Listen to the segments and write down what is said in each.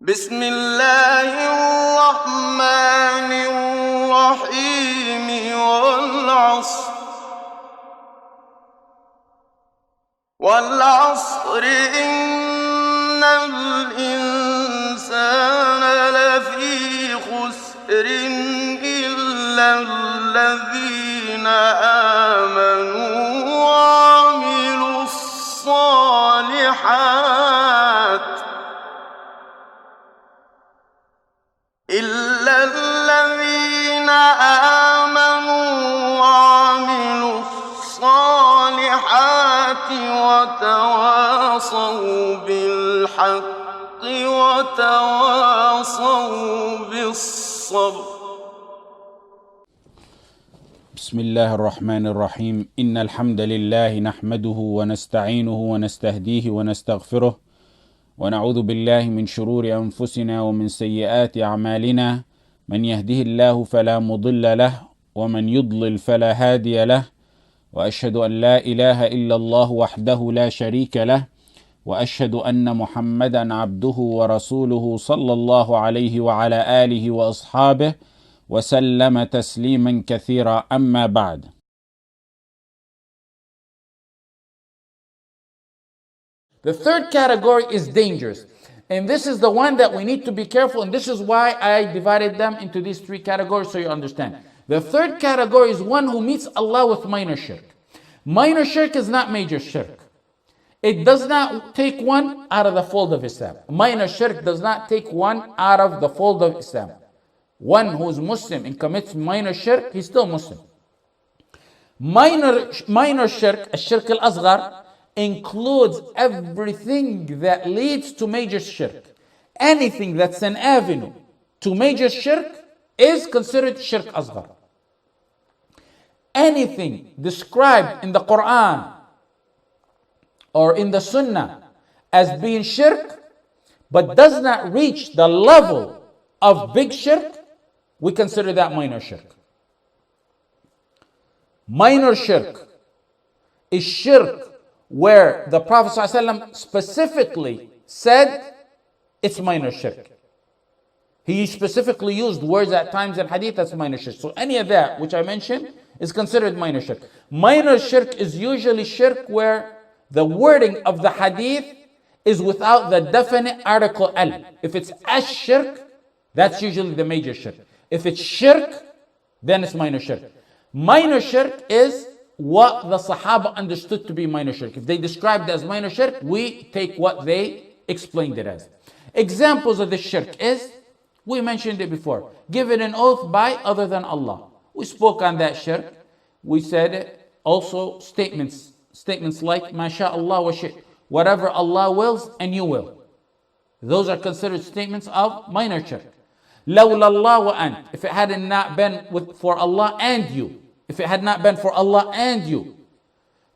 بسم الله الرحمن الرحيم والعصر إن الإنسان لفي خسر إلا الذين آمنوا وعملوا الصالحات وتواصوا بالحق وتواصوا بالصبر. بسم الله الرحمن الرحيم. إن الحمد لله نحمده ونستعينه ونستهديه ونستغفره ونعوذ بالله من شرور أنفسنا ومن سيئات أعمالنا، من يهده الله فلا مضل له ومن يضلل فلا هادي له، وأشهد أن لا إله إلا الله وحده لا شريك له، وأشهد أن محمدا عبده ورسوله صلى الله عليه وعلى آله وأصحابه وسلم تسليما كثيرا. أما بعد. The third category is dangerous. And this is the one that we need to be careful, and this is why I divided them into these three categories so you understand. The third category is one who meets Allah with minor shirk. Minor shirk is not major shirk. It does not take one out of the fold of Islam. Minor shirk does not take one out of the fold of Islam. One who is Muslim and commits minor shirk, he's still Muslim. Minor shirk, al-shirk al-asghar, includes everything that leads to major shirk. Anything that's an avenue to major shirk is considered shirk asghar. Anything described in the Quran or in the Sunnah as being shirk but does not reach the level of big shirk, we consider that minor shirk. Minor shirk is shirk where the Prophet ﷺ specifically said it's minor shirk. He specifically used words at times in hadith that's minor shirk. So any of that which I mentioned is considered minor shirk. Minor shirk is usually shirk where the wording of the hadith is without the definite article al. If it's ash-shirk, that's usually the major shirk. If it's shirk, then it's minor shirk. Minor shirk is what the Sahaba understood to be minor shirk. If they described it as minor shirk, we take what they explained it as. Examples of this shirk is, we mentioned it before, giving an oath by other than Allah. We spoke on that shirk. We said also statements like MashaAllah wa shi', whatever Allah wills and you will. Those are considered statements of minor shirk. Lawla Allah wa ant, if it had not been for Allah and you. If it had not been for Allah and you.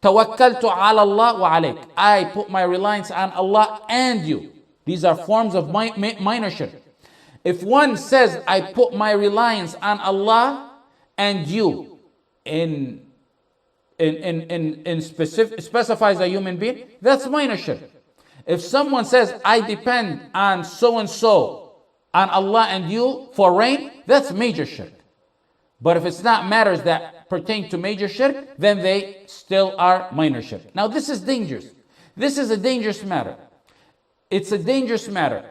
Tawakkaltu ala Allah wa alayk, I put my reliance on Allah and you. These are forms of minor shirk. If one says, I put my reliance on Allah and you, specifies a human being, that's minor shirk. If someone says, I depend on so-and-so, on Allah and you for rain, that's major shirk. But if it's not matters that pertain to major shirk, then they still are minor shirk. Now this is dangerous. This is a dangerous matter. It's a dangerous matter.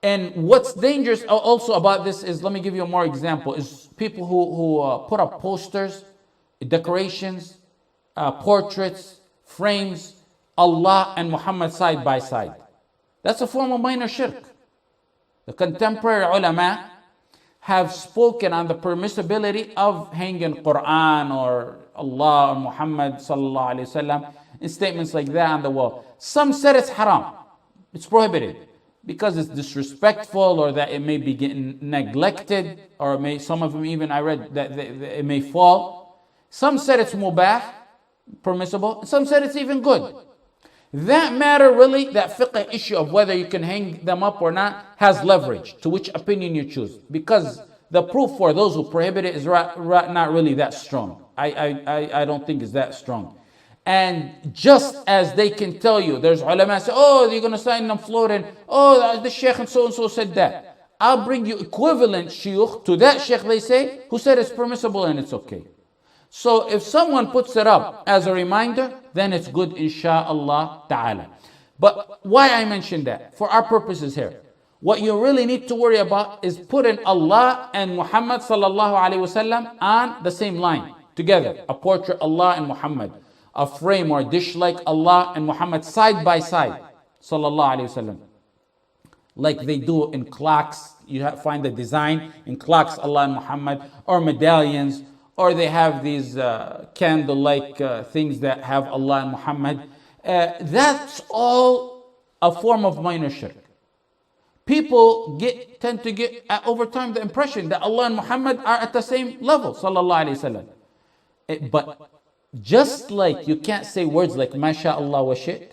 And what's dangerous also about this is, let me give you a more example, is people who put up posters, decorations, portraits, frames, Allah and Muhammad side by side. That's a form of minor shirk. The contemporary ulama have spoken on the permissibility of hanging Quran or Allah or Muhammad sallallahu alaihi wasallam in statements like that on the wall. Some said it's haram, it's prohibited because it's disrespectful or that it may be getting neglected, or some of them even I read that it may fall. Some said it's mubah, permissible, some said it's even good. That matter really, that fiqh issue of whether you can hang them up or not, has leverage to which opinion you choose. Because the proof for those who prohibit it is not really that strong. I don't think it's that strong. And just as they can tell you, there's ulama say, oh, you're going to sign them floating. Oh, the sheikh and so said that. I'll bring you equivalent shuyukh to that sheikh, they say, who said it's permissible and it's okay. So if someone puts it up as a reminder, then it's good, insha'Allah ta'ala. But why I mentioned that? For our purposes here. What you really need to worry about is putting Allah and Muhammad sallallahu alaihi wasallam on the same line together. A portrait Allah and Muhammad. A frame or dish like Allah and Muhammad side by side, sallallahu alaihi wasallam. Like they do in clocks, you find the design in clocks, Allah and Muhammad, or medallions, or they have these candle-like things that have Allah and Muhammad. That's all a form of minor shirk. People tend to get over time the impression that Allah and Muhammad are at the same level, sallallahu alaihi wasallam. But just like you can't say words like MashaAllah wa shi't,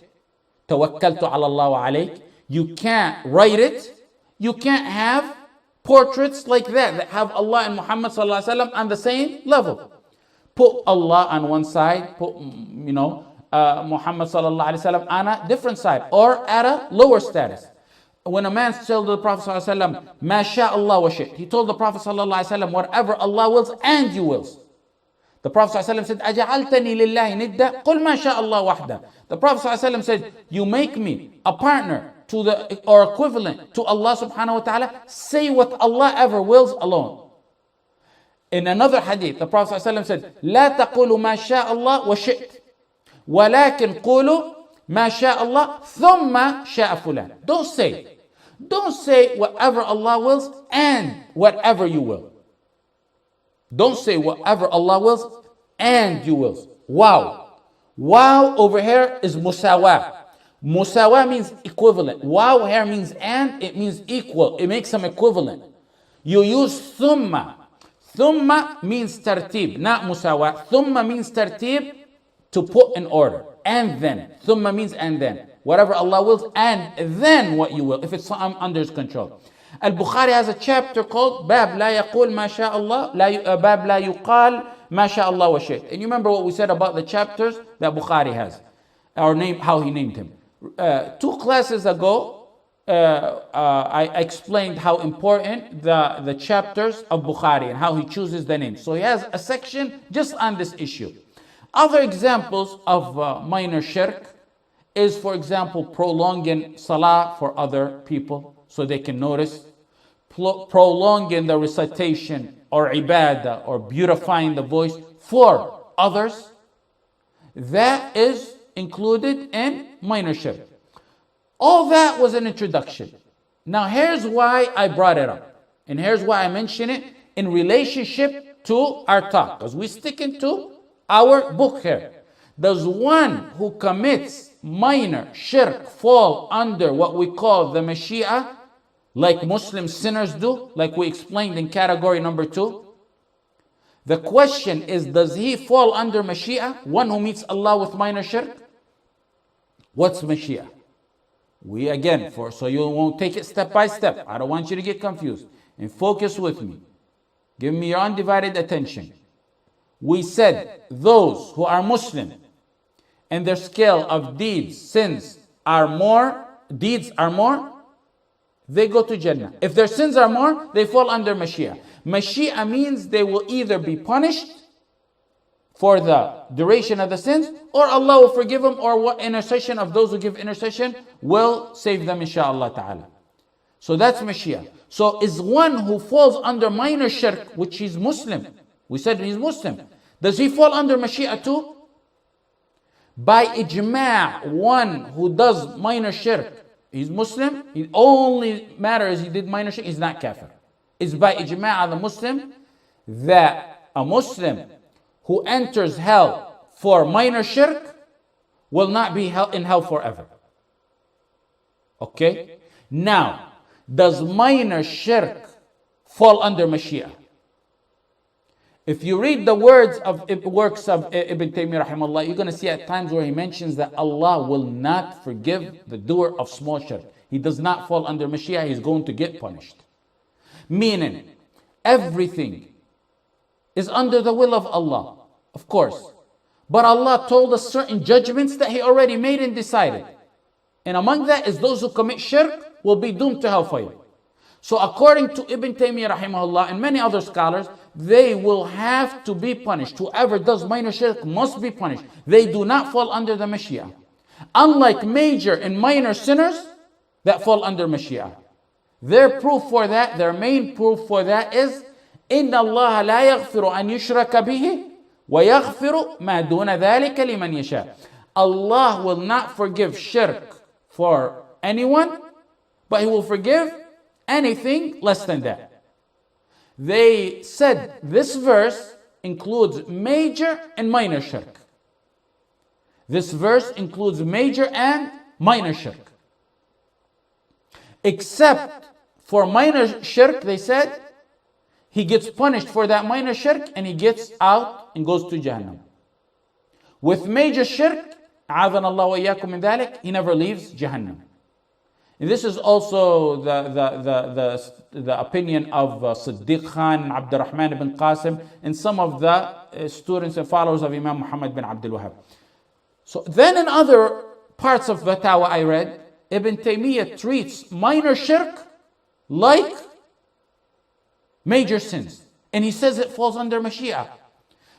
Tawakkaltu ala Allah wa alayk, you can't write it, you can't have portraits like that have Allah and Muhammad sallallahu alaihi wasallam on the same level. Put Allah on one side, put Muhammad sallallahu alaihi wasallam on a different side or at a lower status. When a man told the Prophet sallallahu alaihi wasallam, MashaAllah wa shi't, he told the Prophet sallallahu alaihi wasallam, whatever Allah wills and you wills. The Prophet ﷺ said, أَجَعَلْتَنِي لِلَّهِ نِدَّةً قُلْ مَا شَاءَ اللَّهُ وَحْدًا. The Prophet ﷺ said, you make me a partner to or equivalent to Allah subhanahu wa ta'ala, say what Allah ever wills alone. In another hadith, the Prophet ﷺ said, لا تقولوا ما شاء الله وشئت ولكن قولوا ما شاء الله ثم شاء فلان. Don't say whatever Allah wills and whatever you will. Don't say whatever Allah wills and you wills. Wow. Wow over here is musawa. Musawa means equivalent. Wow here means and, it means equal. It makes them equivalent. You use thumma. Thumma means tartib, not musawa. Thumma means tartib, to put in order. And then. Thumma means and then. Whatever Allah wills and then what you will, if it's under His control. Al-Bukhari has a chapter called Bab la yaqul ma sha Allah, Bab la yuqal ma sha Allah wa shayt. And you remember what we said about the chapters that Bukhari has, or how he named him. 2 classes ago, I explained how important the chapters of Bukhari and how he chooses the names. So he has a section just on this issue. Other examples of minor shirk is, for example, prolonging salah for other people so they can notice. Prolonging the recitation or ibadah or beautifying the voice for others. That is included in minor shirk. All that was an introduction. Now here's why I brought it up. And here's why I mention it in relationship to our talk. Because we're sticking to our book here. Does one who commits minor shirk fall under what we call the Mashi'ah, like Muslim sinners do, like we explained in category number 2? The question is, does he fall under Mashi'ah, one who meets Allah with minor shirk? What's Mashi'ah? We again, so you won't take it step by step. I don't want you to get confused. And focus with me. Give me your undivided attention. We said those who are Muslim and their scale of sins are more, they go to Jannah. If their sins are more, they fall under Mashi'ah. Mashi'ah means they will either be punished for the duration of the sins, or Allah will forgive them, or what intercession of those who give intercession will save them, insha'Allah ta'ala. So that's Mashi'ah. So is one who falls under minor shirk, which is Muslim. We said he's Muslim. Does he fall under Mashi'ah too? By ijma', one who does minor shirk, he's Muslim. It only matters he did minor shirk, he's not kafir. It's by ijma' of the Muslim that a Muslim who enters hell for minor shirk will not be in hell forever. Okay? Now, does minor shirk fall under Mashi'ah? If you read the works of Ibn Taymiyyah rahimahullah, you're going to see at times where he mentions that Allah will not forgive the doer of small shirk. He does not fall under Mashi'ah, he's going to get punished. Meaning, everything is under the will of Allah, of course. But Allah told us certain judgments that He already made and decided. And among that is those who commit shirk will be doomed to hellfire. So according to Ibn Taymiyyah rahimahullah and many other scholars, they will have to be punished. Whoever does minor shirk must be punished. They do not fall under the Mashiach. Unlike major and minor sinners that fall under Mashiach. Their proof for that, their main proof for that is إِنَّ اللَّهَ لَا يَغْفِرُ أَن يُشْرَكَ بِهِ وَيَغْفِرُ مَا دُونَ ذَلِكَ لِمَنْ يَشَاءُ. Allah will not forgive shirk for anyone, but He will forgive anything less than that. They said this verse includes major and minor shirk. This verse includes major and minor shirk. Except for minor shirk, they said, he gets punished for that minor shirk and he gets out and goes to Jahannam. With major shirk, أعاذنا الله وإياكم من ذلك, he never leaves Jahannam. And this is also the opinion of Siddiq Khan, Abdurrahman ibn Qasim, and some of the students and followers of Imam Muhammad bin Abdul Wahhab. So then in other parts of Fatawa I read, Ibn Taymiyyah treats minor shirk like major sins. And he says it falls under Mashiach.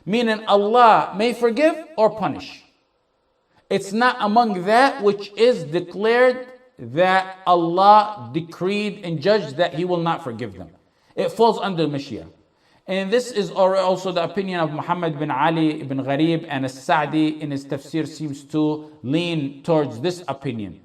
Meaning Allah may forgive or punish. It's not among that which is declared that Allah decreed and judged that He will not forgive them. It falls under Mashiach. And this is also the opinion of Muhammad bin Ali ibn Gharib, and As-Sa'di in his tafsir seems to lean towards this opinion.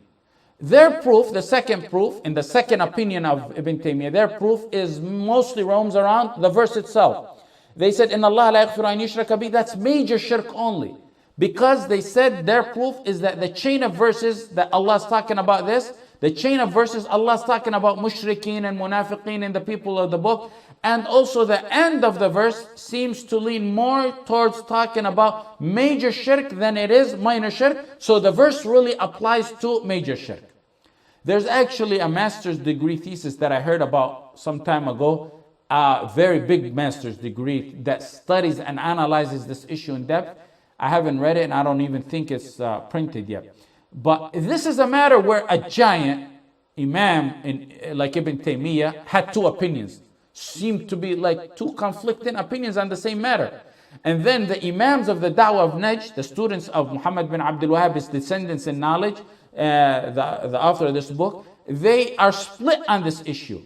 Their proof, the second proof, in the second opinion of Ibn Taymiyyah, their proof is mostly roams around the verse itself. They said, إِنَّ اللَّهَ لَا يَغْفِرُ أَن يُشْرَكَ بِهِ. That's major shirk only. Because they said their proof is that the chain of verses that Allah is talking about this, the chain of verses Allah is talking about mushrikeen and munafiqeen and the people of the book, and also the end of the verse seems to lean more towards talking about major shirk than it is minor shirk. So the verse really applies to major shirk. There's actually a master's degree thesis that I heard about some time ago, a very big master's degree that studies and analyzes this issue in depth. I haven't read it and I don't even think it's printed yet. But this is a matter where a giant imam like Ibn Taymiyyah had two opinions. Seemed to be like two conflicting opinions on the same matter. And then the imams of the Da'wah of Najd, the students of Muhammad bin Abdul Wahhab, his descendants in knowledge, the author of this book, they are split on this issue.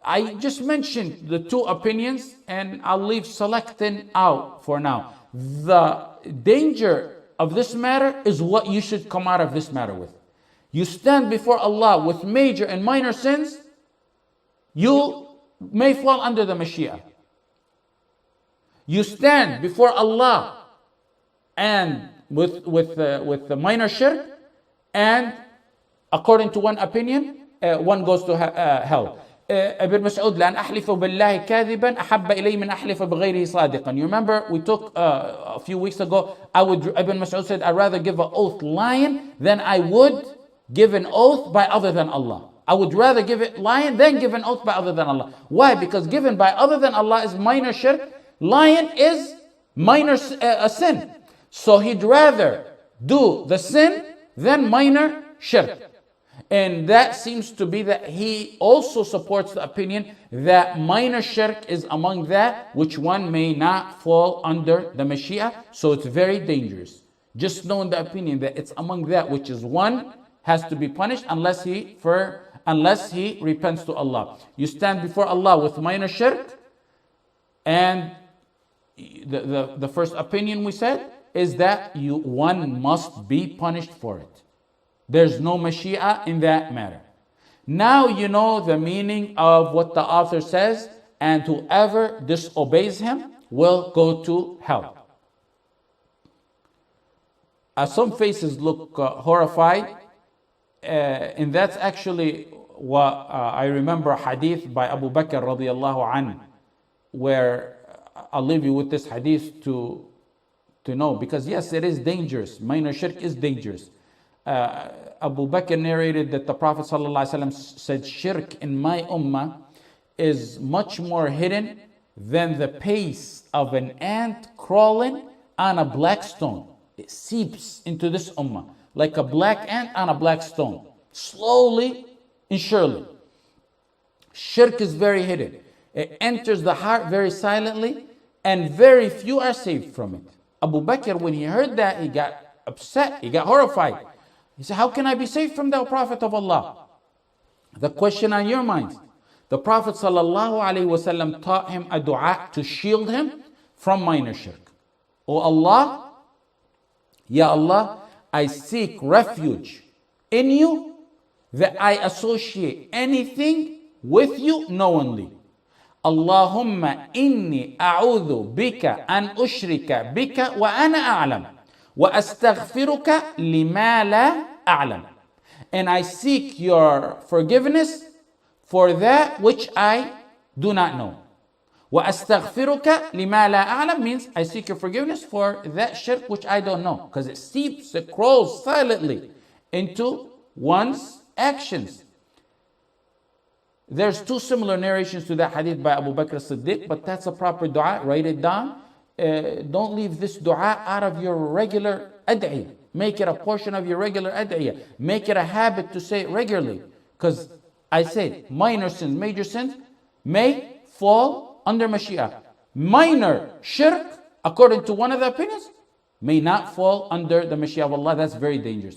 I just mentioned the two opinions and I'll leave selecting out for now. The danger of this matter is what you should come out of this matter with. You stand before Allah with major and minor sins, you may fall under the Mashiach. You stand before Allah and with the minor shirk, and according to one opinion, one goes to hell. Ibn Mas'ud, لأن أحلف بالله كاذبا أحب إلي من أحلف بغيره صادقا. You remember we took a few weeks ago, Ibn Mas'ud said, I'd rather give an oath lying than I would give an oath by other than Allah. I would rather give it lying than give an oath by other than Allah. Why? Because given by other than Allah is minor shirk. Lying is minor a sin. So he'd rather do the sin than minor shirk. And that seems to be that he also supports the opinion that minor shirk is among that which one may not fall under the Mashiach. So it's very dangerous. Just knowing the opinion that it's among that which is one has to be punished unless he repents to Allah. You stand before Allah with minor shirk, and the first opinion we said is that one must be punished for it. There's no Mashiach in that matter. Now you know the meaning of what the author says, and whoever disobeys him will go to hell. Some faces look horrified, and that's actually what I remember a hadith by Abu Bakr radiallahu anhu, where I'll leave you with this hadith to know, because yes, it is dangerous. Minor shirk is dangerous. Abu Bakr narrated that the Prophet ﷺ said, shirk in my ummah is much more hidden than the pace of an ant crawling on a black stone. It seeps into this ummah like a black ant on a black stone, slowly and surely. Shirk is very hidden. It enters the heart very silently, and very few are saved from it. Abu Bakr, when he heard that, he got upset, he got horrified. He said, how can I be saved from the Prophet of Allah? The question on your mind, the Prophet ﷺ taught him a dua to shield him from minor shirk. Oh Allah, Ya Allah, I seek refuge in you that I associate anything with you knowingly. Allahumma inni a'udhu bika an ushrika bika wa ana a'lam wa astaghfiruka lima la a'lam. And I seek your forgiveness for that which I do not know. وَأَسْتَغْفِرُكَ لِمَا لَا أَعْلَمْ means I seek your forgiveness for that shirk which I don't know. Because it seeps, it crawls silently into one's actions. There's two similar narrations to that hadith by Abu Bakr as-Siddiq, but that's a proper dua. Write it down. Don't leave this dua out of your regular ad'iyah. Make it a portion of your regular ad'iyah. Make it a habit to say it regularly. Because I said, minor sins, major sins may fall under Mashiach. Minor shirk, according to one of the opinions, may not fall under the Mashiach of Allah. That's very dangerous.